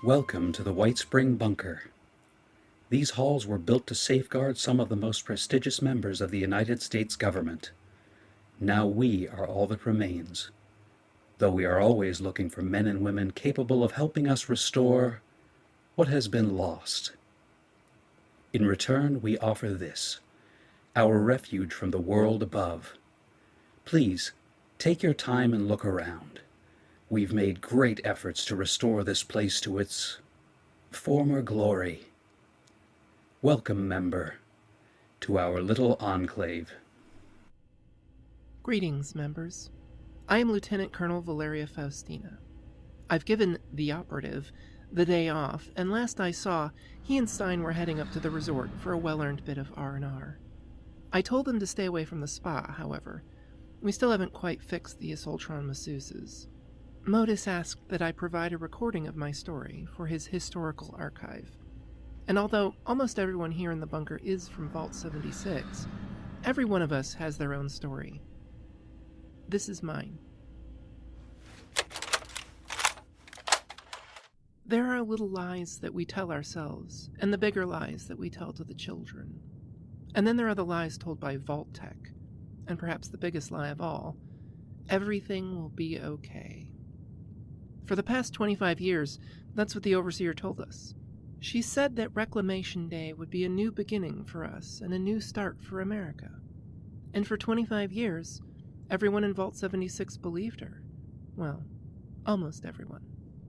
Welcome to the White Spring Bunker. These halls were built to safeguard some of the most prestigious members of the United States government. Now we are all that remains, though we are always looking for men and women capable of helping us restore what has been lost. In return, we offer this, our refuge from the world above. Please, take your time and look around. We've made great efforts to restore this place to its former glory. Welcome, member, to our little enclave. Greetings, members. I am Lieutenant Colonel Valeria Faustina. I've given the operative the day off, and last I saw, he and Stein were heading up to the resort for a well-earned bit of R&R. I told them to stay away from the spa, however. We still haven't quite fixed the Isoltron masseuses. MODUS asked that I provide a recording of my story for his historical archive. And although almost everyone here in the bunker is from Vault 76, every one of us has their own story. This is mine. There are little lies that we tell ourselves, and the bigger lies that we tell to the children. And then there are the lies told by Vault Tech, and perhaps the biggest lie of all, everything will be okay. For the past 25 years, that's what the Overseer told us. She said that Reclamation Day would be a new beginning for us and a new start for America. And for 25 years, everyone in Vault 76 believed her. Well, almost everyone.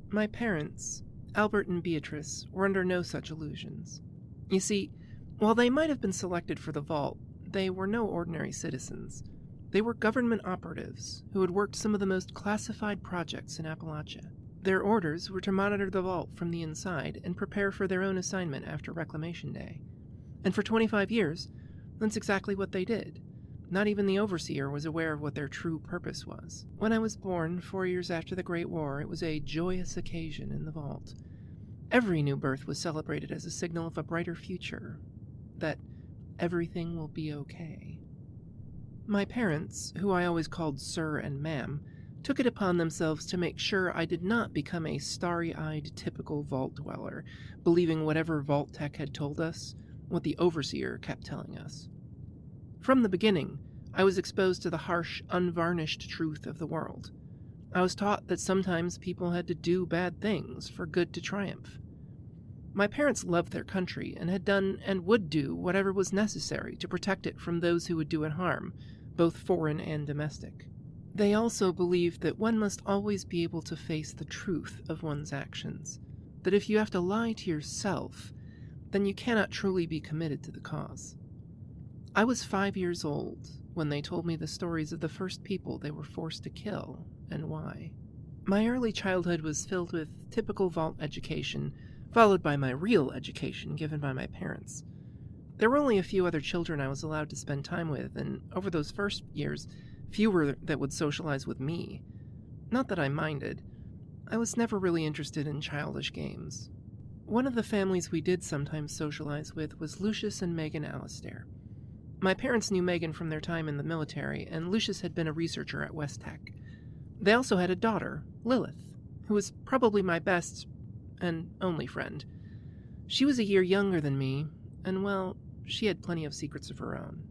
My parents, Albert and Beatrice, were under no such illusions. You see, while they might have been selected for the Vault, they were no ordinary citizens. They were government operatives who had worked some of the most classified projects in Appalachia. Their orders were to monitor the Vault from the inside and prepare for their own assignment after Reclamation Day. And for 25 years, that's exactly what they did. Not even the Overseer was aware of what their true purpose was. When I was born, 4 years after the Great War, it was a joyous occasion in the Vault. Every new birth was celebrated as a signal of a brighter future, that everything will be okay. My parents, who I always called Sir and Ma'am, took it upon themselves to make sure I did not become a starry-eyed typical Vault dweller, believing whatever Vault Tech had told us, what the Overseer kept telling us. From the beginning, I was exposed to the harsh, unvarnished truth of the world. I was taught that sometimes people had to do bad things for good to triumph. My parents loved their country and had done and would do whatever was necessary to protect it from those who would do it harm, both foreign and domestic. They also believed that one must always be able to face the truth of one's actions, that if you have to lie to yourself, then you cannot truly be committed to the cause. I was 5 years old when they told me the stories of the first people they were forced to kill and why. My early childhood was filled with typical Vault education, followed by my real education given by my parents. There were only a few other children I was allowed to spend time with, and over those first years, fewer that would socialize with me. Not that I minded. I was never really interested in childish games. One of the families we did sometimes socialize with was Lucius and Megan Alistair. My parents knew Megan from their time in the military, and Lucius had been a researcher at West Tech. They also had a daughter, Lilith, who was probably my best and only friend. She was a year younger than me, and well, she had plenty of secrets of her own.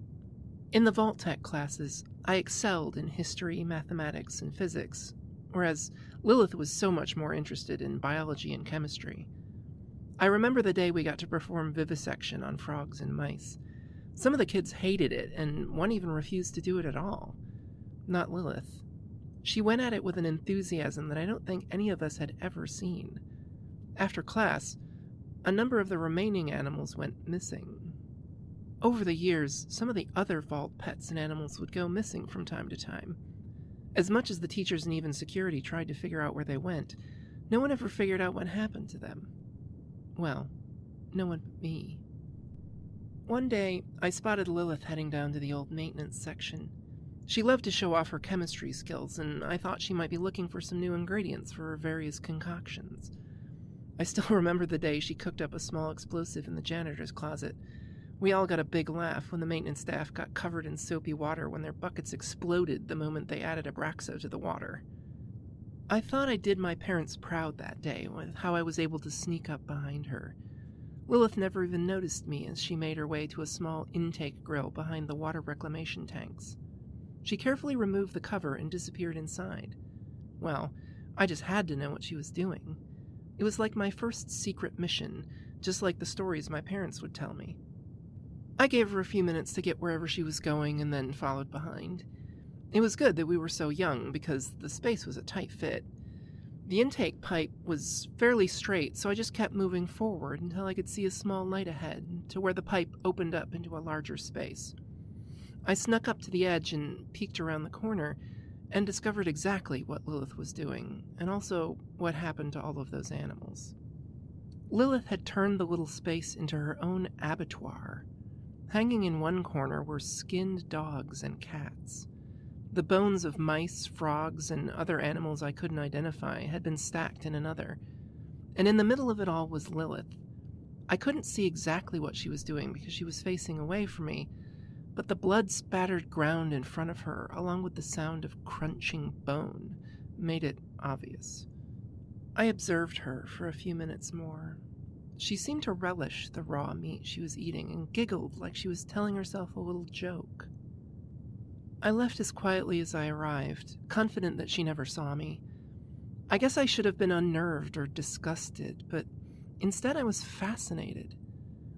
In the Vault Tech classes, I excelled in history, mathematics, and physics, whereas Lilith was so much more interested in biology and chemistry. I remember the day we got to perform vivisection on frogs and mice. Some of the kids hated it, and one even refused to do it at all. Not Lilith. She went at it with an enthusiasm that I don't think any of us had ever seen. After class, a number of the remaining animals went missing. Over the years, some of the other Vault pets and animals would go missing from time to time. As much as the teachers and even security tried to figure out where they went, no one ever figured out what happened to them. Well, no one but me. One day, I spotted Lilith heading down to the old maintenance section. She loved to show off her chemistry skills, and I thought she might be looking for some new ingredients for her various concoctions. I still remember the day she cooked up a small explosive in the janitor's closet. We all got a big laugh when the maintenance staff got covered in soapy water when their buckets exploded the moment they added Abraxo to the water. I thought I did my parents proud that day with how I was able to sneak up behind her. Lilith never even noticed me as she made her way to a small intake grill behind the water reclamation tanks. She carefully removed the cover and disappeared inside. Well, I just had to know what she was doing. It was like my first secret mission, just like the stories my parents would tell me. I gave her a few minutes to get wherever she was going and then followed behind. It was good that we were so young because the space was a tight fit. The intake pipe was fairly straight, so I just kept moving forward until I could see a small light ahead to where the pipe opened up into a larger space. I snuck up to the edge and peeked around the corner and discovered exactly what Lilith was doing, and also what happened to all of those animals. Lilith had turned the little space into her own abattoir. Hanging in one corner were skinned dogs and cats. The bones of mice, frogs, and other animals I couldn't identify had been stacked in another, and in the middle of it all was Lilith. I couldn't see exactly what she was doing because she was facing away from me, but the blood-spattered ground in front of her, along with the sound of crunching bone, made it obvious. I observed her for a few minutes more. She seemed to relish the raw meat she was eating and giggled like she was telling herself a little joke. I left as quietly as I arrived, confident that she never saw me. I guess I should have been unnerved or disgusted, but instead I was fascinated.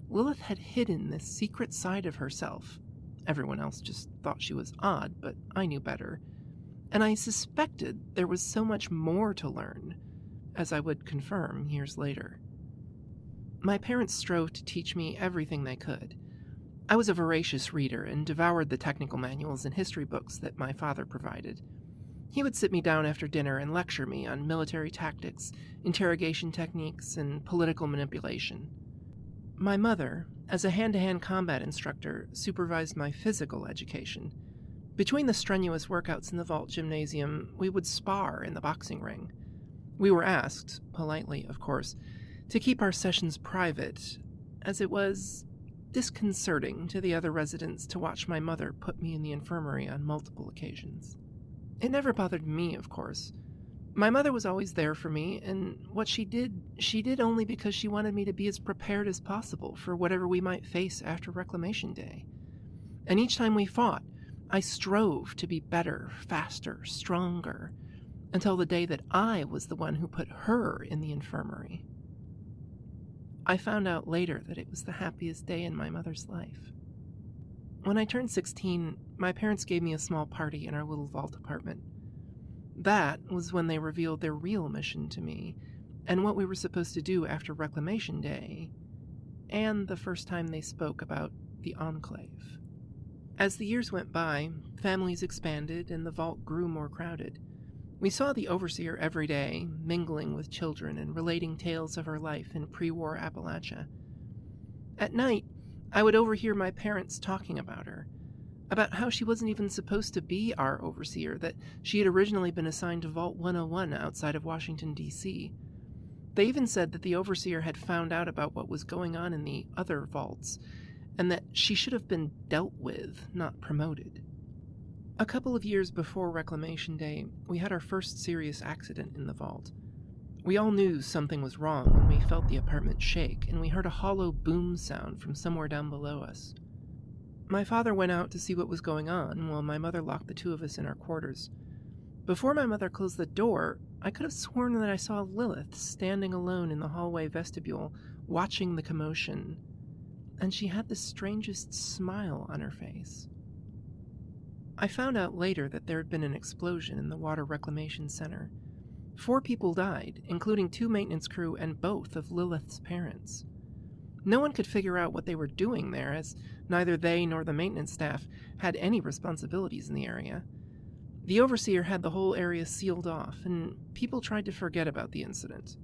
Lilith had hidden this secret side of herself. Everyone else just thought she was odd, but I knew better. And I suspected there was so much more to learn, as I would confirm years later. My parents strove to teach me everything they could. I was a voracious reader and devoured the technical manuals and history books that my father provided. He would sit me down after dinner and lecture me on military tactics, interrogation techniques, and political manipulation. My mother, as a hand-to-hand combat instructor, supervised my physical education. Between the strenuous workouts in the vault gymnasium, we would spar in the boxing ring. We were asked, politely of course, to keep our sessions private, as it was disconcerting to the other residents to watch my mother put me in the infirmary on multiple occasions. It never bothered me, of course. My mother was always there for me, and what she did only because she wanted me to be as prepared as possible for whatever we might face after Reclamation Day. And each time we fought, I strove to be better, faster, stronger, until the day that I was the one who put her in the infirmary. I found out later that it was the happiest day in my mother's life. When I turned 16, my parents gave me a small party in our little vault apartment. That was when they revealed their real mission to me, and what we were supposed to do after Reclamation Day, and the first time they spoke about the Enclave. As the years went by, families expanded and the vault grew more crowded. We saw the overseer every day, mingling with children and relating tales of her life in pre-war Appalachia. At night, I would overhear my parents talking about her, about how she wasn't even supposed to be our overseer, that she had originally been assigned to Vault 101 outside of Washington, D.C. They even said that the overseer had found out about what was going on in the other vaults, and that she should have been dealt with, not promoted. A couple of years before Reclamation Day, we had our first serious accident in the vault. We all knew something was wrong when we felt the apartment shake, and we heard a hollow boom sound from somewhere down below us. My father went out to see what was going on, while my mother locked the two of us in our quarters. Before my mother closed the door, I could have sworn that I saw Lilith standing alone in the hallway vestibule, watching the commotion, and she had the strangest smile on her face. I found out later that there had been an explosion in the Water Reclamation Center. 4 people died, including 2 maintenance crew and both of Lilith's parents. No one could figure out what they were doing there, as neither they nor the maintenance staff had any responsibilities in the area. The overseer had the whole area sealed off, and people tried to forget about the incident.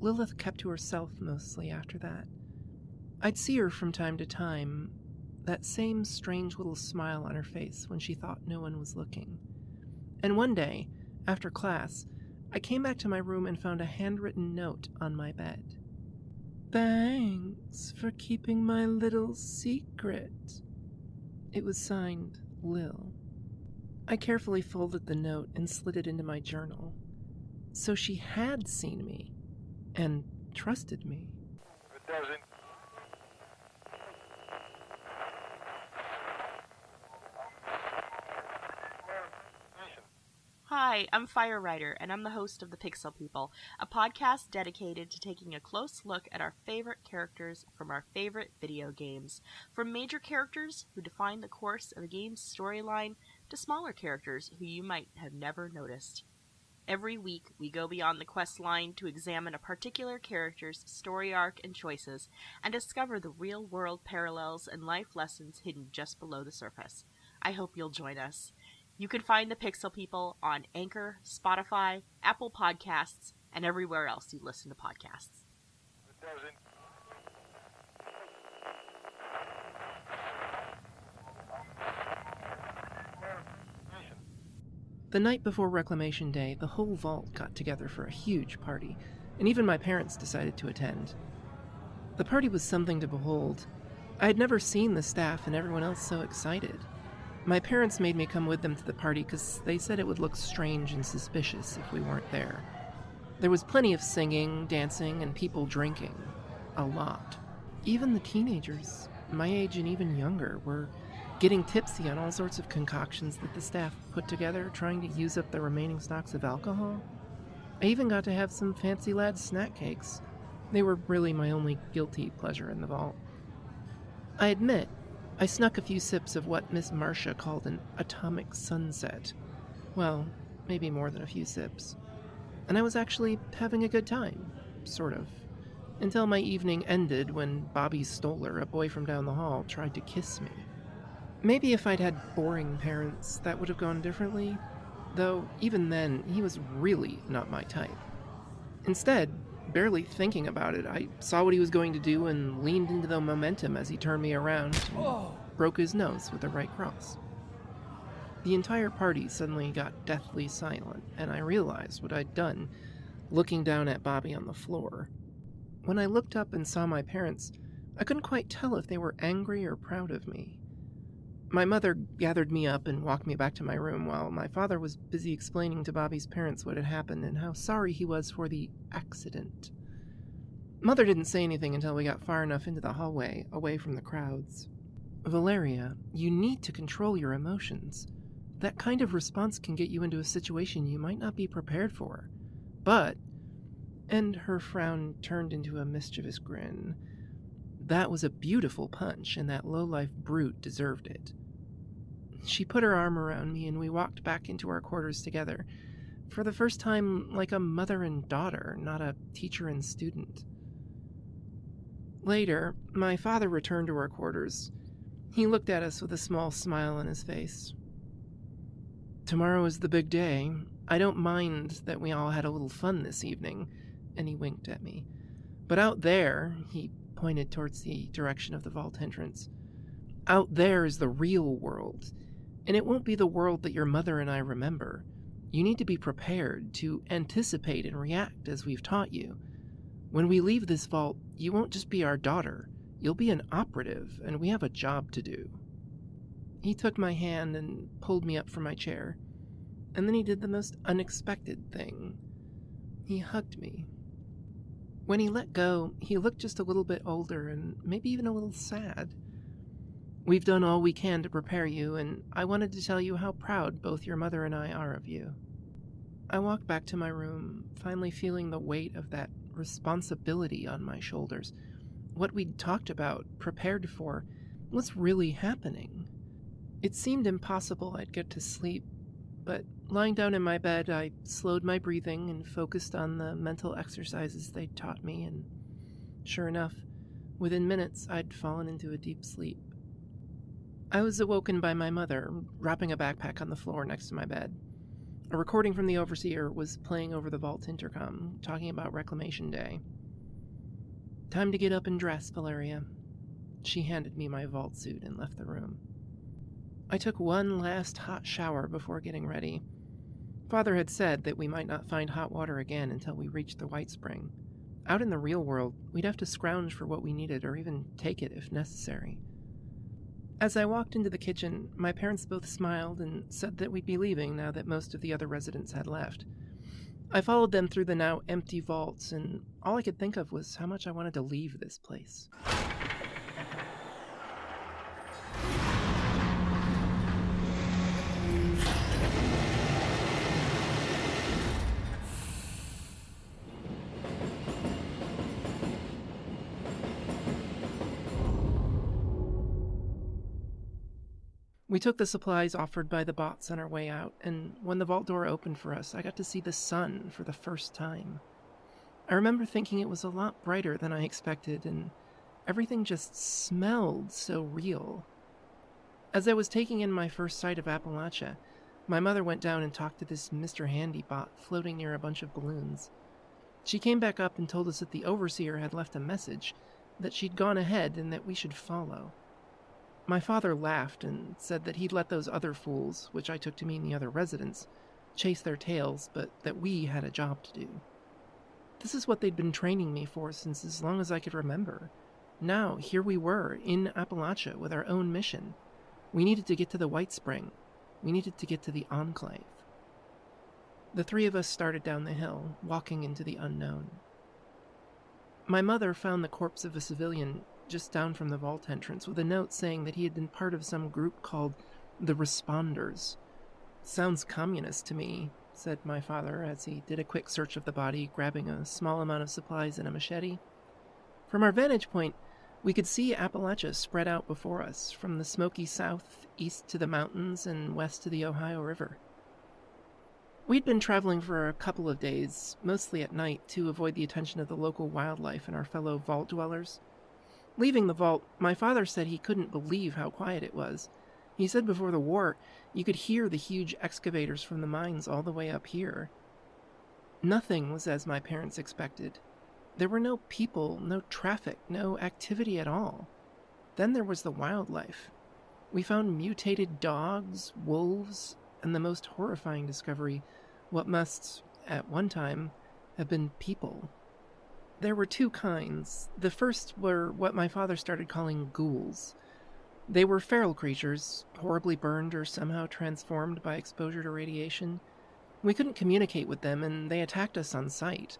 Lilith kept to herself mostly after that. I'd see her from time to time, that same strange little smile on her face when she thought no one was looking. And one day, after class, I came back to my room and found a handwritten note on my bed. "Thanks for keeping my little secret." It was signed Lil. I carefully folded the note and slid it into my journal. So she had seen me and trusted me. It doesn't. Hi, I'm Fire Writer, and I'm the host of The Pixel People, a podcast dedicated to taking a close look at our favorite characters from our favorite video games. From major characters who define the course of a game's storyline to smaller characters who you might have never noticed. Every week, we go beyond the quest line to examine a particular character's story arc and choices, and discover the real-world parallels and life lessons hidden just below the surface. I hope you'll join us. You can find the Pixel People on Anchor, Spotify, Apple Podcasts, and everywhere else you listen to podcasts. It doesn't. The night before Reclamation Day, the whole vault got together for a huge party, and even my parents decided to attend. The party was something to behold. I had never seen the staff and everyone else so excited. My parents made me come with them to the party because they said it would look strange and suspicious if we weren't there. There was plenty of singing, dancing, and people drinking. A lot. Even the teenagers, my age and even younger, were getting tipsy on all sorts of concoctions that the staff put together, trying to use up the remaining stocks of alcohol. I even got to have some fancy lads' snack cakes. They were really my only guilty pleasure in the vault. I admit, I snuck a few sips of what Miss Marcia called an atomic sunset. Well, maybe more than a few sips. And I was actually having a good time, sort of. Until my evening ended when Bobby Stoller, a boy from down the hall, tried to kiss me. Maybe if I'd had boring parents, that would have gone differently. Though, even then, he was really not my type. Instead, barely thinking about it, I saw what he was going to do and leaned into the momentum as he turned me around and broke his nose with a right cross. The entire party suddenly got deathly silent, and I realized what I'd done, looking down at Bobby on the floor. When I looked up and saw my parents, I couldn't quite tell if they were angry or proud of me. My mother gathered me up and walked me back to my room while my father was busy explaining to Bobby's parents what had happened and how sorry he was for the accident. Mother didn't say anything until we got far enough into the hallway, away from the crowds. Valeria, you need to control your emotions. That kind of response can get you into a situation you might not be prepared for. But, and her frown turned into a mischievous grin, that was a beautiful punch, and that low-life brute deserved it. She put her arm around me, and we walked back into our quarters together, for the first time like a mother and daughter, not a teacher and student. Later, my father returned to our quarters. He looked at us with a small smile on his face. Tomorrow is the big day. I don't mind that we all had a little fun this evening, and he winked at me. But out there, he pointed towards the direction of the vault entrance. Out there is the real world, and it won't be the world that your mother and I remember. You need to be prepared to anticipate and react as we've taught you. When we leave this vault, you won't just be our daughter. You'll be an operative, and we have a job to do. He took my hand and pulled me up from my chair, and then he did the most unexpected thing. He hugged me. When he let go, he looked just a little bit older and maybe even a little sad. We've done all we can to prepare you, and I wanted to tell you how proud both your mother and I are of you. I walked back to my room, finally feeling the weight of that responsibility on my shoulders. What we'd talked about, prepared for, was really happening. It seemed impossible I'd get to sleep, but lying down in my bed, I slowed my breathing and focused on the mental exercises they'd taught me, and sure enough, within minutes, I'd fallen into a deep sleep. I was awoken by my mother, dropping a backpack on the floor next to my bed. A recording from the overseer was playing over the vault intercom, talking about Reclamation Day. Time to get up and dress, Valeria. She handed me my vault suit and left the room. I took one last hot shower before getting ready. Father had said that we might not find hot water again until we reached the White Spring. Out in the real world, we'd have to scrounge for what we needed or even take it if necessary. As I walked into the kitchen, my parents both smiled and said that we'd be leaving now that most of the other residents had left. I followed them through the now empty vaults, and all I could think of was how much I wanted to leave this place. We took the supplies offered by the bots on our way out, and when the vault door opened for us, I got to see the sun for the first time. I remember thinking it was a lot brighter than I expected, and everything just smelled so real. As I was taking in my first sight of Appalachia, my mother went down and talked to this Mr. Handy bot floating near a bunch of balloons. She came back up and told us that the overseer had left a message, that she'd gone ahead and that we should follow. My father laughed and said that he'd let those other fools, which I took to mean the other residents, chase their tails, but that we had a job to do. This is what they'd been training me for since as long as I could remember. Now, here we were, in Appalachia, with our own mission. We needed to get to the White Spring. We needed to get to the Enclave. The three of us started down the hill, walking into the unknown. My mother found the corpse of a civilian just down from the vault entrance with a note saying that he had been part of some group called the Responders. Sounds communist to me, said my father as he did a quick search of the body, grabbing a small amount of supplies and a machete. From our vantage point, we could see Appalachia spread out before us, from the smoky south, east to the mountains, and west to the Ohio River. We'd been traveling for a couple of days, mostly at night, to avoid the attention of the local wildlife and our fellow vault dwellers. Leaving the vault, my father said he couldn't believe how quiet it was. He said before the war, you could hear the huge excavators from the mines all the way up here. Nothing was as my parents expected. There were no people, no traffic, no activity at all. Then there was the wildlife. We found mutated dogs, wolves, and the most horrifying discovery, what must, at one time, have been people. There were two kinds. The first were what my father started calling ghouls. They were feral creatures, horribly burned or somehow transformed by exposure to radiation. We couldn't communicate with them, and they attacked us on sight.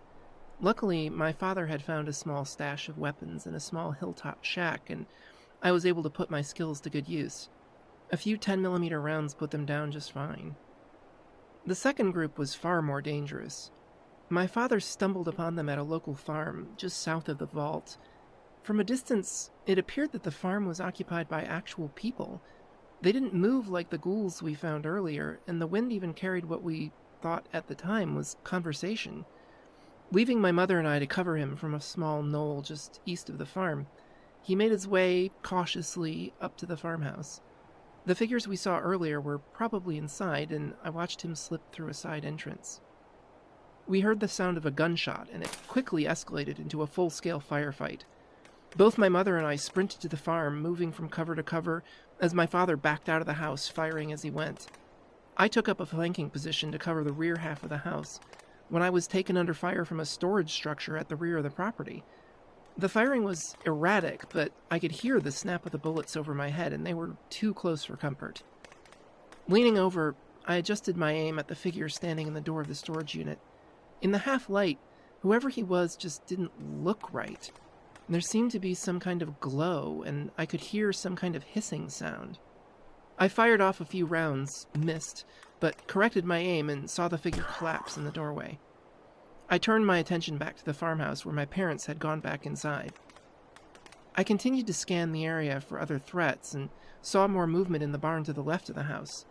Luckily, my father had found a small stash of weapons in a small hilltop shack, and I was able to put my skills to good use. A few 10mm rounds put them down just fine. The second group was far more dangerous. My father stumbled upon them at a local farm, just south of the vault. From a distance, it appeared that the farm was occupied by actual people. They didn't move like the ghouls we found earlier, and the wind even carried what we thought at the time was conversation. Leaving my mother and I to cover him from a small knoll just east of the farm, he made his way, cautiously, up to the farmhouse. The figures we saw earlier were probably inside, and I watched him slip through a side entrance. We heard the sound of a gunshot, and it quickly escalated into a full-scale firefight. Both my mother and I sprinted to the farm, moving from cover to cover, as my father backed out of the house, firing as he went. I took up a flanking position to cover the rear half of the house, when I was taken under fire from a storage structure at the rear of the property. The firing was erratic, but I could hear the snap of the bullets over my head, and they were too close for comfort. Leaning over, I adjusted my aim at the figure standing in the door of the storage unit. In the half-light, whoever he was just didn't look right. There seemed to be some kind of glow, and I could hear some kind of hissing sound. I fired off a few rounds, missed, but corrected my aim and saw the figure collapse in the doorway. I turned my attention back to the farmhouse where my parents had gone back inside. I continued to scan the area for other threats and saw more movement in the barn to the left of the house.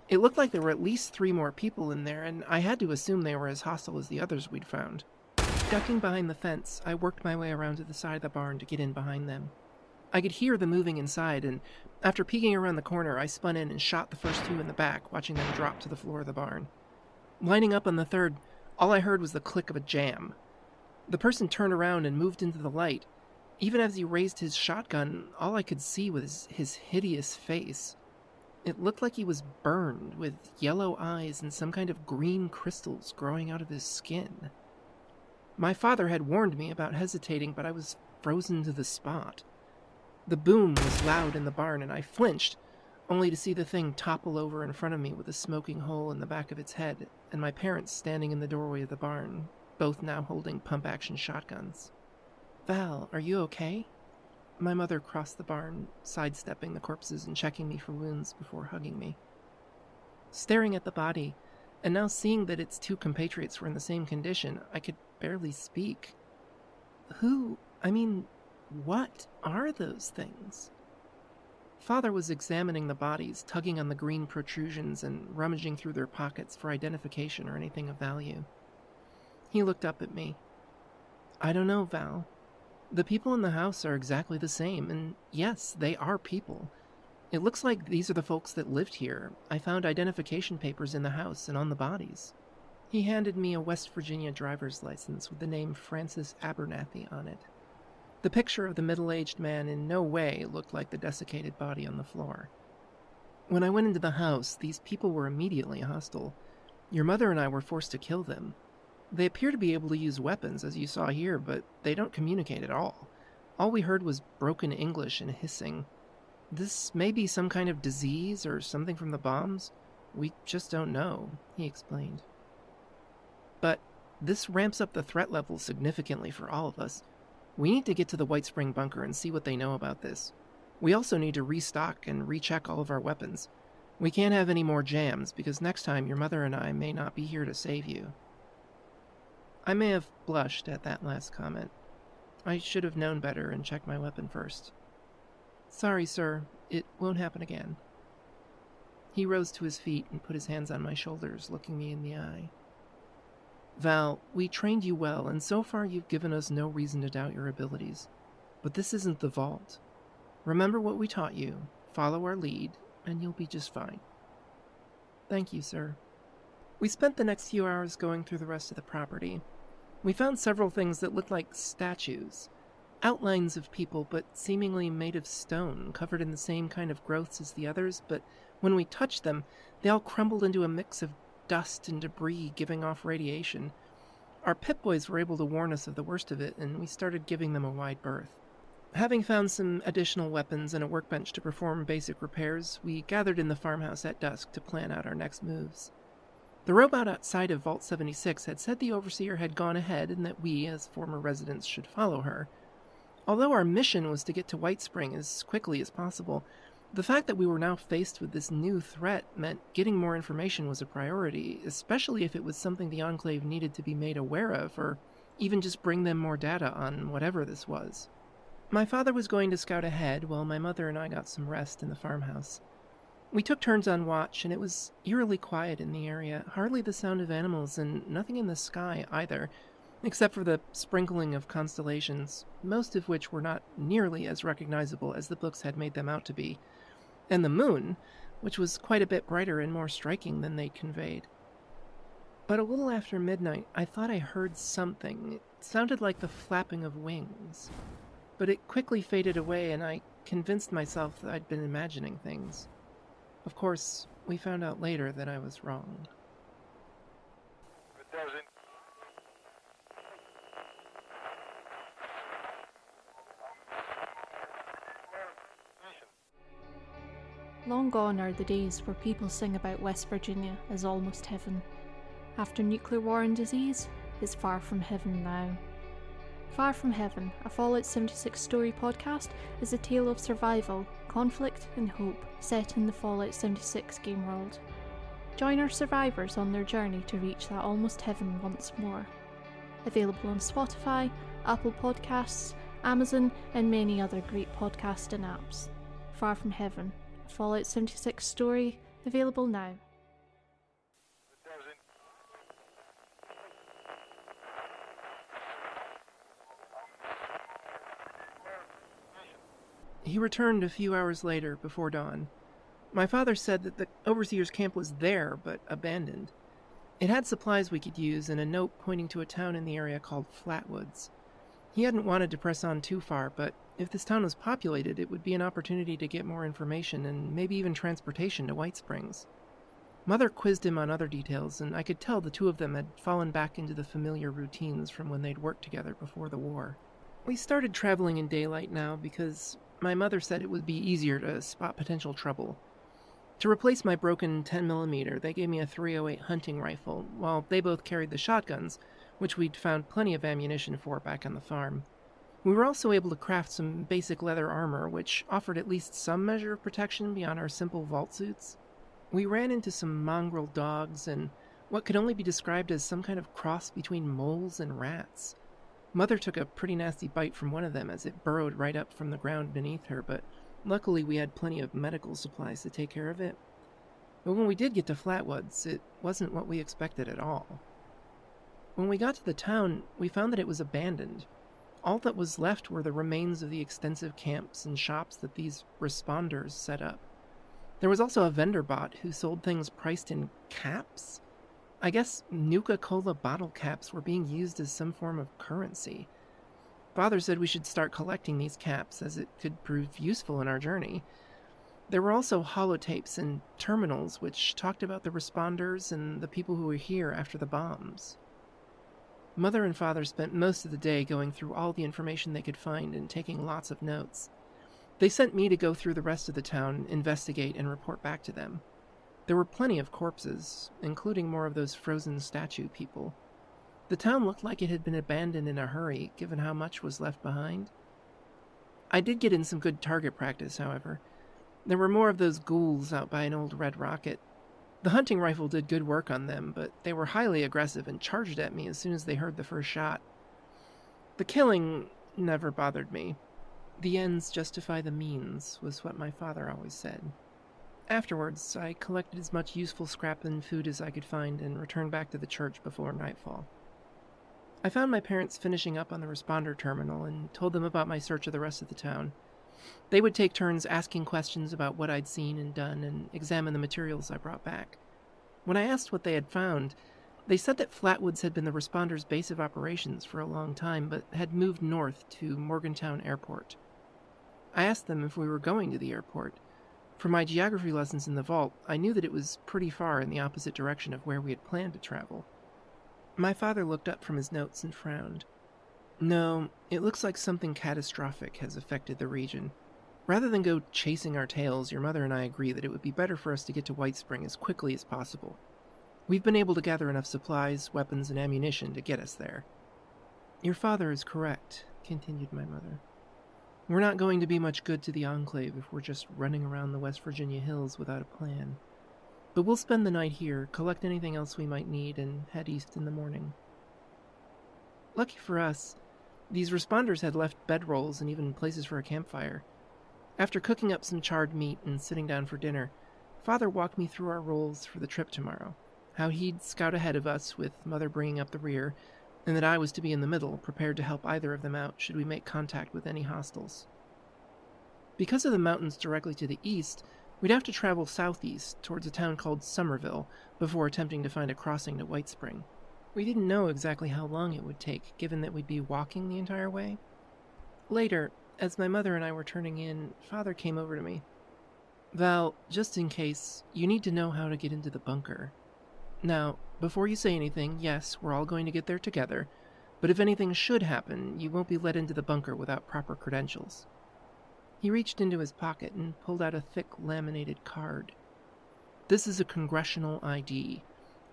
It looked like there were at least 3 more people in there, and I had to assume they were as hostile as the others we'd found. Ducking behind the fence, I worked my way around to the side of the barn to get in behind them. I could hear them moving inside, and after peeking around the corner, I spun in and shot the first 2 in the back, watching them drop to the floor of the barn. Lining up on the third, all I heard was the click of a jam. The person turned around and moved into the light. Even as he raised his shotgun, all I could see was his hideous face. It looked like he was burned, with yellow eyes and some kind of green crystals growing out of his skin. My father had warned me about hesitating, but I was frozen to the spot. The boom was loud in the barn, and I flinched, only to see the thing topple over in front of me with a smoking hole in the back of its head, and my parents standing in the doorway of the barn, both now holding pump-action shotguns. "Val, are you okay?" My mother crossed the barn, sidestepping the corpses and checking me for wounds before hugging me. Staring at the body, and now seeing that its two compatriots were in the same condition, I could barely speak. What are those things? Father was examining the bodies, tugging on the green protrusions and rummaging through their pockets for identification or anything of value. He looked up at me. "I don't know, Val. The people in the house are exactly the same, and yes, they are people. It looks like these are the folks that lived here. I found identification papers in the house and on the bodies." He handed me a West Virginia driver's license with the name Francis Abernathy on it. The picture of the middle-aged man in no way looked like the desiccated body on the floor. "When I went into the house, these people were immediately hostile. Your mother and I were forced to kill them. They appear to be able to use weapons, as you saw here, but they don't communicate at all. All we heard was broken English and hissing. This may be some kind of disease or something from the bombs. We just don't know," he explained. "But this ramps up the threat level significantly for all of us. We need to get to the White Spring bunker and see what they know about this. We also need to restock and recheck all of our weapons. We can't have any more jams, because next time your mother and I may not be here to save you." I may have blushed at that last comment. I should have known better and checked my weapon first. "Sorry, sir. It won't happen again." He rose to his feet and put his hands on my shoulders, looking me in the eye. "Val, we trained you well, and so far you've given us no reason to doubt your abilities. But this isn't the vault. Remember what we taught you, follow our lead, and you'll be just fine." "Thank you, sir." We spent the next few hours going through the rest of the property. We found several things that looked like statues. Outlines of people, but seemingly made of stone, covered in the same kind of growths as the others, but when we touched them, they all crumbled into a mix of dust and debris giving off radiation. Our Pip-Boys were able to warn us of the worst of it, and we started giving them a wide berth. Having found some additional weapons and a workbench to perform basic repairs, we gathered in the farmhouse at dusk to plan out our next moves. The robot outside of Vault 76 had said the Overseer had gone ahead and that we, as former residents, should follow her. Although our mission was to get to White Spring as quickly as possible, the fact that we were now faced with this new threat meant getting more information was a priority, especially if it was something the Enclave needed to be made aware of, or even just bring them more data on whatever this was. My father was going to scout ahead, while my mother and I got some rest in the farmhouse. We took turns on watch, and it was eerily quiet in the area, hardly the sound of animals, and nothing in the sky either, except for the sprinkling of constellations, most of which were not nearly as recognizable as the books had made them out to be, and the moon, which was quite a bit brighter and more striking than they'd conveyed. But a little after midnight, I thought I heard something. It sounded like the flapping of wings. But it quickly faded away, and I convinced myself that I'd been imagining things. Of course, we found out later that I was wrong. It doesn't. Long gone are the days where people sing about West Virginia as almost heaven. After nuclear war and disease, it's far from heaven now. Far from Heaven, a Fallout 76 story podcast, is a tale of survival, conflict, and hope set in the Fallout 76 game world. Join our survivors on their journey to reach that almost heaven once more. Available on Spotify, Apple Podcasts, Amazon, and many other great podcasting apps. Far from Heaven, a Fallout 76 story, available now. It doesn't. He returned a few hours later, before dawn. My father said that the Overseer's camp was there, but abandoned. It had supplies we could use and a note pointing to a town in the area called Flatwoods. He hadn't wanted to press on too far, but if this town was populated, it would be an opportunity to get more information and maybe even transportation to White Springs. Mother quizzed him on other details, and I could tell the two of them had fallen back into the familiar routines from when they'd worked together before the war. We started traveling in daylight now because my mother said it would be easier to spot potential trouble. To replace my broken 10mm, they gave me a .308 hunting rifle, while they both carried the shotguns, which we'd found plenty of ammunition for back on the farm. We were also able to craft some basic leather armor, which offered at least some measure of protection beyond our simple vault suits. We ran into some mongrel dogs and what could only be described as some kind of cross between moles and rats. Mother took a pretty nasty bite from one of them as it burrowed right up from the ground beneath her, but luckily we had plenty of medical supplies to take care of it. But when we did get to Flatwoods, it wasn't what we expected at all. When we got to the town, we found that it was abandoned. All that was left were the remains of the extensive camps and shops that these responders set up. There was also a vendor bot who sold things priced in caps? I guess Nuka-Cola bottle caps were being used as some form of currency. Father said we should start collecting these caps, as it could prove useful in our journey. There were also holotapes and terminals which talked about the responders and the people who were here after the bombs. Mother and Father spent most of the day going through all the information they could find and taking lots of notes. They sent me to go through the rest of the town, investigate, and report back to them. There were plenty of corpses, including more of those frozen statue people. The town looked like it had been abandoned in a hurry, given how much was left behind. I did get in some good target practice, however. There were more of those ghouls out by an old red rocket. The hunting rifle did good work on them, but they were highly aggressive and charged at me as soon as they heard the first shot. The killing never bothered me. The ends justify the means, was what my father always said. Afterwards, I collected as much useful scrap and food as I could find and returned back to the church before nightfall. I found my parents finishing up on the responder terminal and told them about my search of the rest of the town. They would take turns asking questions about what I'd seen and done and examine the materials I brought back. When I asked what they had found, they said that Flatwoods had been the responders' base of operations for a long time, but had moved north to Morgantown Airport. I asked them if we were going to the airport. From my geography lessons in the vault, I knew that it was pretty far in the opposite direction of where we had planned to travel. My father looked up from his notes and frowned. No, it looks like something catastrophic has affected the region. Rather than go chasing our tails, your mother and I agree that it would be better for us to get to White Spring as quickly as possible. We've been able to gather enough supplies, weapons, and ammunition to get us there. Your father is correct, continued my mother. We're not going to be much good to the Enclave if we're just running around the West Virginia hills without a plan. But we'll spend the night here, collect anything else we might need, and head east in the morning. Lucky for us, these responders had left bedrolls and even places for a campfire. After cooking up some charred meat and sitting down for dinner, Father walked me through our roles for the trip tomorrow, how he'd scout ahead of us with Mother bringing up the rear, and that I was to be in the middle, prepared to help either of them out should we make contact with any hostiles. Because of the mountains directly to the east, we'd have to travel southeast towards a town called Somerville before attempting to find a crossing to White Spring. We didn't know exactly how long it would take, given that we'd be walking the entire way. Later, as my mother and I were turning in, Father came over to me. Val, just in case, you need to know how to get into the bunker. Now, before you say anything, yes, we're all going to get there together, but if anything should happen, you won't be let into the bunker without proper credentials. He reached into his pocket and pulled out a thick laminated card. This is a congressional ID.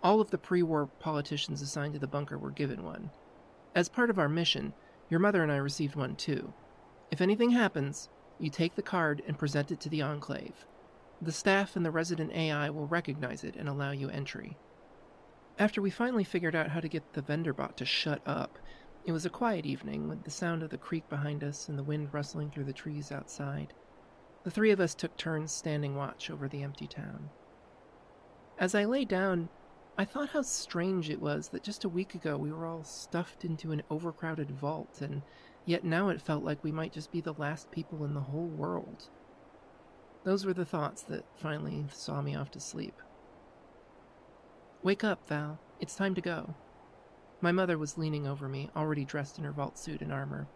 All of the pre-war politicians assigned to the bunker were given one. As part of our mission, your mother and I received one too. If anything happens, you take the card and present it to the Enclave. The staff and the resident AI will recognize it and allow you entry. After we finally figured out how to get the vendor bot to shut up, it was a quiet evening with the sound of the creek behind us and the wind rustling through the trees outside. The three of us took turns standing watch over the empty town. As I lay down, I thought how strange it was that just a week ago we were all stuffed into an overcrowded vault, and yet now it felt like we might just be the last people in the whole world. Those were the thoughts that finally saw me off to sleep. Wake up, Val. It's time to go. My mother was leaning over me, already dressed in her vault suit and armor.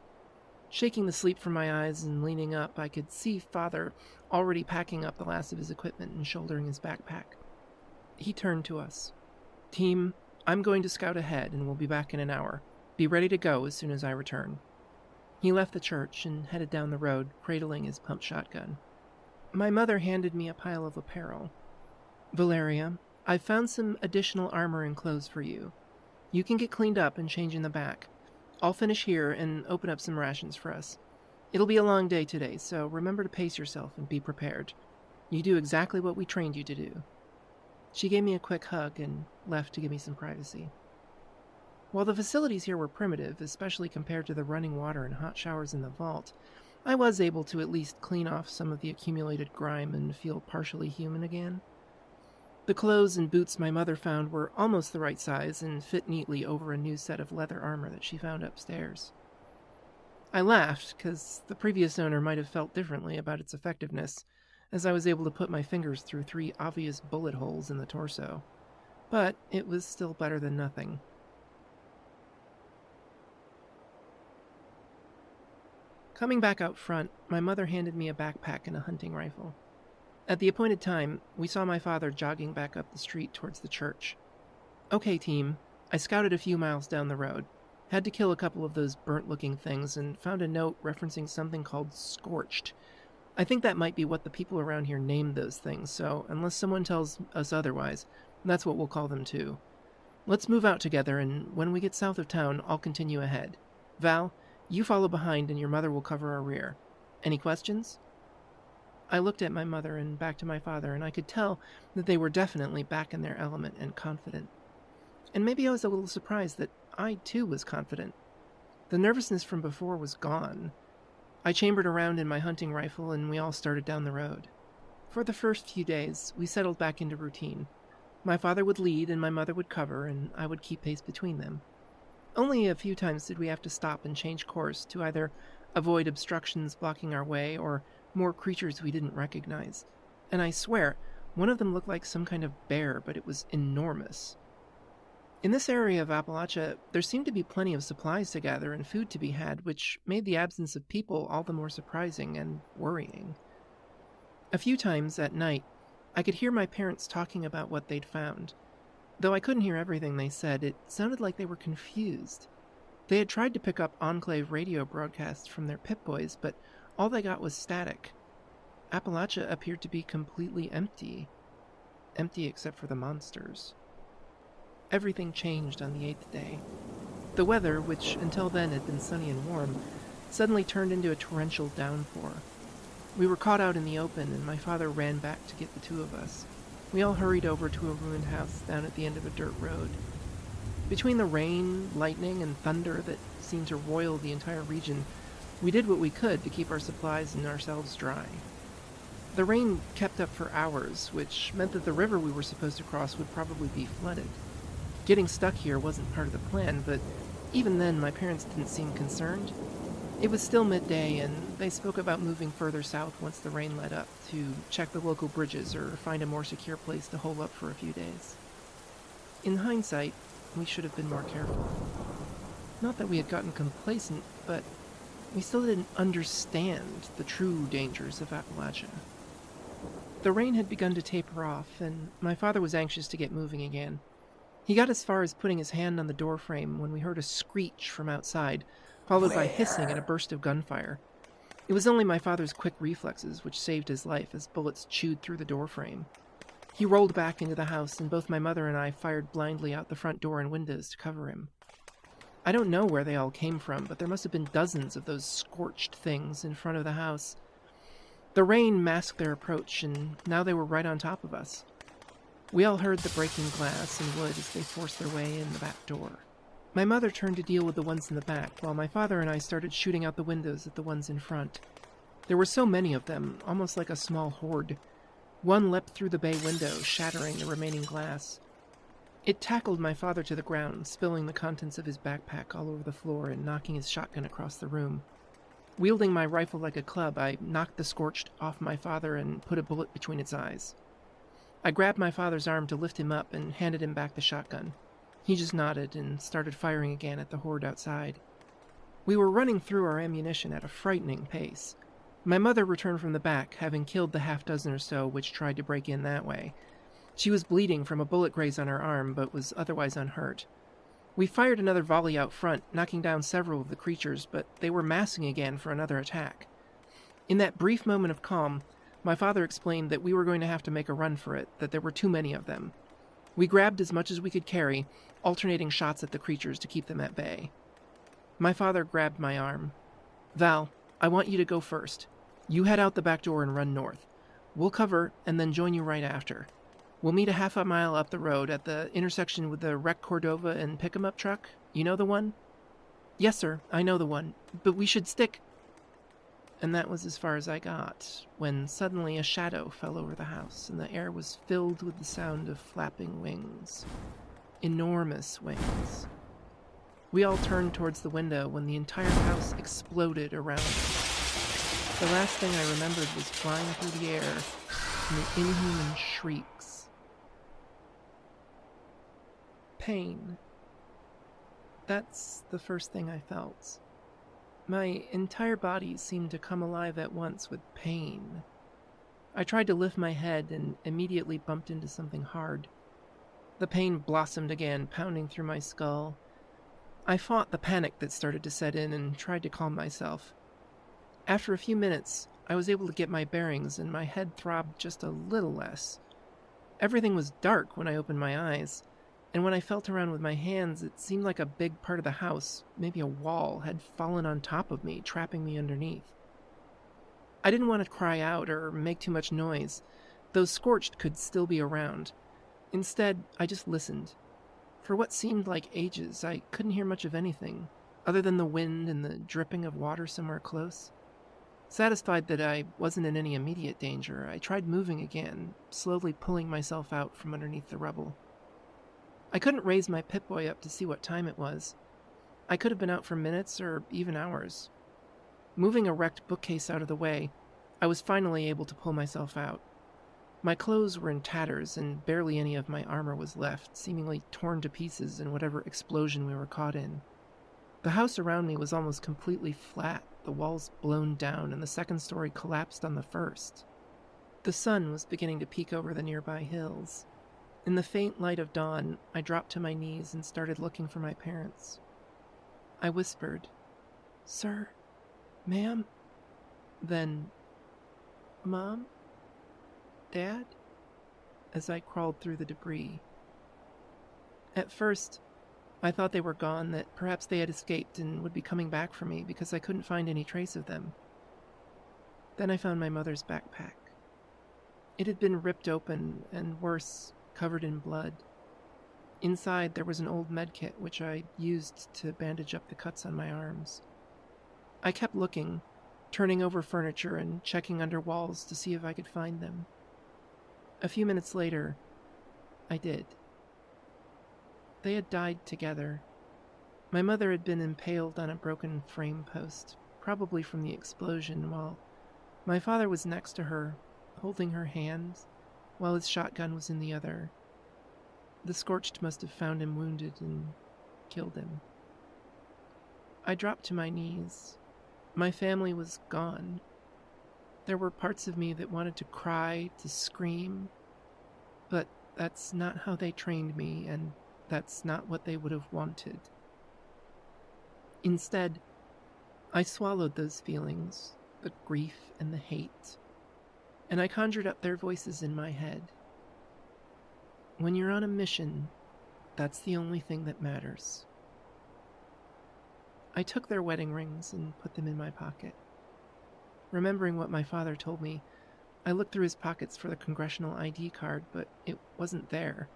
Shaking the sleep from my eyes and leaning up, I could see Father already packing up the last of his equipment and shouldering his backpack. He turned to us. Team, I'm going to scout ahead and we'll be back in an hour. Be ready to go as soon as I return. He left the church and headed down the road, cradling his pump shotgun. My mother handed me a pile of apparel. Valeria, I've found some additional armor and clothes for you. You can get cleaned up and change in the back. I'll finish here and open up some rations for us. It'll be a long day today, so remember to pace yourself and be prepared. You do exactly what we trained you to do." She gave me a quick hug and left to give me some privacy. While the facilities here were primitive, especially compared to the running water and hot showers in the vault, I was able to at least clean off some of the accumulated grime and feel partially human again. The clothes and boots my mother found were almost the right size and fit neatly over a new set of leather armor that she found upstairs. I laughed, because the previous owner might have felt differently about its effectiveness, as I was able to put my fingers through 3 obvious bullet holes in the torso. But it was still better than nothing. Coming back out front, my mother handed me a backpack and a hunting rifle. At the appointed time, we saw my father jogging back up the street towards the church. "Okay, team." I scouted a few miles down the road. Had to kill a couple of those burnt-looking things and found a note referencing something called scorched. I think that might be what the people around here named those things, so unless someone tells us otherwise, that's what we'll call them too. Let's move out together, and when we get south of town, I'll continue ahead. Val, you follow behind and your mother will cover our rear. Any questions? I looked at my mother and back to my father, and I could tell that they were definitely back in their element and confident. And maybe I was a little surprised that I, too, was confident. The nervousness from before was gone. I chambered around in my hunting rifle, and we all started down the road. For the first few days, we settled back into routine. My father would lead, and my mother would cover, and I would keep pace between them. Only a few times did we have to stop and change course to either avoid obstructions blocking our way or more creatures we didn't recognize. And I swear, one of them looked like some kind of bear, but it was enormous. In this area of Appalachia, there seemed to be plenty of supplies to gather and food to be had, which made the absence of people all the more surprising and worrying. A few times at night, I could hear my parents talking about what they'd found. Though I couldn't hear everything they said, it sounded like they were confused. They had tried to pick up Enclave radio broadcasts from their Pip-Boys, but all they got was static. Appalachia appeared to be completely empty. Empty except for the monsters. Everything changed on the 8th day. The weather, which until then had been sunny and warm, suddenly turned into a torrential downpour. We were caught out in the open, and my father ran back to get the 2 of us. We all hurried over to a ruined house down at the end of a dirt road. Between the rain, lightning, and thunder that seemed to roil the entire region, we did what we could to keep our supplies and ourselves dry. The rain kept up for hours, which meant that the river we were supposed to cross would probably be flooded. Getting stuck here wasn't part of the plan, but even then my parents didn't seem concerned. It was still midday, and they spoke about moving further south once the rain let up, to check the local bridges or find a more secure place to hole up for a few days. In hindsight, we should have been more careful. Not that we had gotten complacent, but we still didn't understand the true dangers of Appalachia. The rain had begun to taper off, and my father was anxious to get moving again. He got as far as putting his hand on the doorframe when we heard a screech from outside, followed by hissing and a burst of gunfire. It was only my father's quick reflexes which saved his life as bullets chewed through the doorframe. He rolled back into the house, and both my mother and I fired blindly out the front door and windows to cover him. I don't know where they all came from, but there must have been dozens of those scorched things in front of the house. The rain masked their approach, and now they were right on top of us. We all heard the breaking glass and wood as they forced their way in the back door. My mother turned to deal with the ones in the back, while my father and I started shooting out the windows at the ones in front. There were so many of them, almost like a small horde. One leapt through the bay window, shattering the remaining glass. It tackled my father to the ground, spilling the contents of his backpack all over the floor and knocking his shotgun across the room. Wielding my rifle like a club, I knocked the scorched off my father and put a bullet between its eyes. I grabbed my father's arm to lift him up and handed him back the shotgun. He just nodded and started firing again at the horde outside. We were running through our ammunition at a frightening pace. My mother returned from the back, having killed the half-dozen or so which tried to break in that way. She was bleeding from a bullet graze on her arm, but was otherwise unhurt. We fired another volley out front, knocking down several of the creatures, but they were massing again for another attack. In that brief moment of calm, My father explained that we were going to have to make a run for it, that there were too many of them. We grabbed as much as we could carry, alternating shots at the creatures to keep them at bay. My father grabbed my arm. "Val, I want you to go first. You head out the back door and run north. We'll cover and then join you right after. We'll meet a half a mile up the road at the intersection with the wrecked Cordova and pick-em-up truck. You know the one?" "Yes, sir, I know the one. But we should stick..." And that was as far as I got, when suddenly a shadow fell over the house, and the air was filled with the sound of flapping wings. Enormous wings. We all turned towards the window when the entire house exploded around us. The last thing I remembered was flying through the air and the inhuman shrieks. Pain. That's the first thing I felt. My entire body seemed to come alive at once with pain. I tried to lift my head and immediately bumped into something hard. The pain blossomed again, pounding through my skull. I fought the panic that started to set in and tried to calm myself. After a few minutes, I was able to get my bearings and my head throbbed just a little less. Everything was dark when I opened my eyes, and when I felt around with my hands, it seemed like a big part of the house, maybe a wall, had fallen on top of me, trapping me underneath. I didn't want to cry out or make too much noise. Those scorched could still be around. Instead, I just listened. For what seemed like ages, I couldn't hear much of anything, other than the wind and the dripping of water somewhere close. Satisfied that I wasn't in any immediate danger, I tried moving again, slowly pulling myself out from underneath the rubble. I couldn't raise my Pip-Boy up to see what time it was. I could have been out for minutes or even hours. Moving a wrecked bookcase out of the way, I was finally able to pull myself out. My clothes were in tatters and barely any of my armor was left, seemingly torn to pieces in whatever explosion we were caught in. The house around me was almost completely flat, the walls blown down, and the second story collapsed on the first. The sun was beginning to peek over the nearby hills. In the faint light of dawn, I dropped to my knees and started looking for my parents. I whispered, "Sir? Ma'am?" Then, "Mom? Dad?" as I crawled through the debris. At first, I thought they were gone, that perhaps they had escaped and would be coming back for me because I couldn't find any trace of them. Then I found my mother's backpack. It had been ripped open and, worse, covered in blood. Inside, there was an old medkit which I used to bandage up the cuts on my arms. I kept looking, turning over furniture and checking under walls to see if I could find them. A few minutes later, I did. They had died together. My mother had been impaled on a broken frame post, probably from the explosion, while my father was next to her, holding her hand, while his shotgun was in the other. The scorched must have found him wounded and killed him. I dropped to my knees. My family was gone. There were parts of me that wanted to cry, to scream, but that's not how they trained me, and that's not what they would have wanted. Instead, I swallowed those feelings, the grief and the hate, and I conjured up their voices in my head. When you're on a mission, that's the only thing that matters. I took their wedding rings and put them in my pocket. Remembering what my father told me, I looked through his pockets for the congressional ID card, but it wasn't there.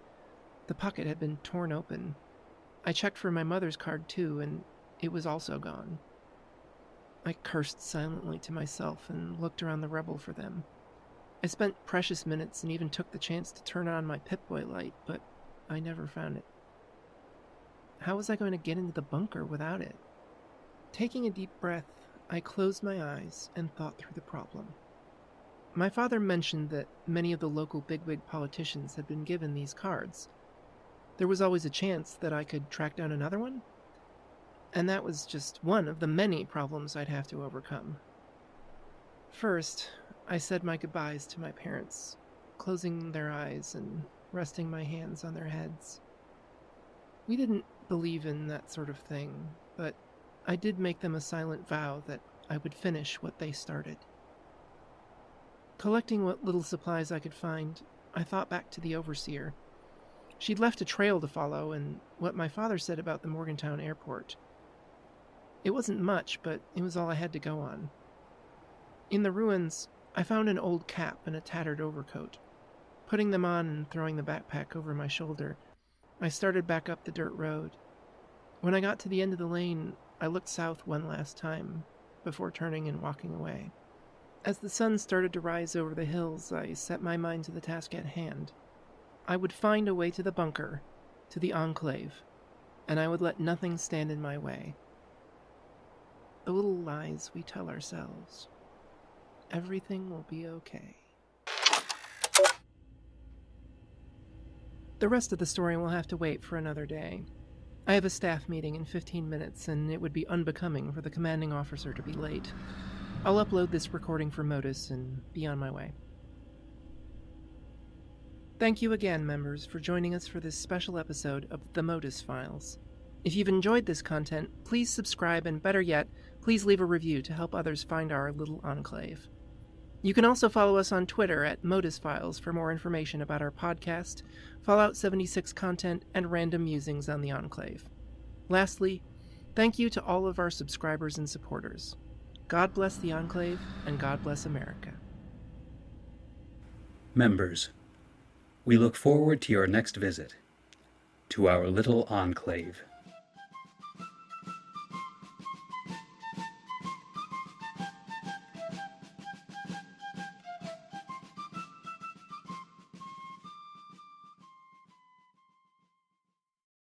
The pocket had been torn open. I checked for my mother's card too, and it was also gone. I cursed silently to myself and looked around the rubble for them. I spent precious minutes and even took the chance to turn on my Pip-Boy light, but I never found it. How was I going to get into the bunker without it? Taking a deep breath, I closed my eyes and thought through the problem. My father mentioned that many of the local bigwig politicians had been given these cards. There was always a chance that I could track down another one, and that was just one of the many problems I'd have to overcome. First, I said my goodbyes to my parents, closing their eyes and resting my hands on their heads. We didn't believe in that sort of thing, but I did make them a silent vow that I would finish what they started. Collecting what little supplies I could find, I thought back to the overseer. She'd left a trail to follow, and what my father said about the Morgantown airport. It wasn't much, but it was all I had to go on. In the ruins, I found an old cap and a tattered overcoat. Putting them on and throwing the backpack over my shoulder, I started back up the dirt road. When I got to the end of the lane, I looked south one last time, before turning and walking away. As the sun started to rise over the hills, I set my mind to the task at hand. I would find a way to the bunker, to the enclave, and I would let nothing stand in my way. The little lies we tell ourselves. Everything will be okay. The rest of the story will have to wait for another day. I have a staff meeting in 15 minutes, and it would be unbecoming for the commanding officer to be late. I'll upload this recording for MODUS and be on my way. Thank you again, members, for joining us for this special episode of the MODUS Files. If you've enjoyed this content, please subscribe, and better yet, please leave a review to help others find our little enclave. You can also follow us on Twitter at MODUS Files for more information about our podcast, Fallout 76 content, and random musings on the Enclave. Lastly, thank you to all of our subscribers and supporters. God bless the Enclave, and God bless America. Members, we look forward to your next visit to our little enclave.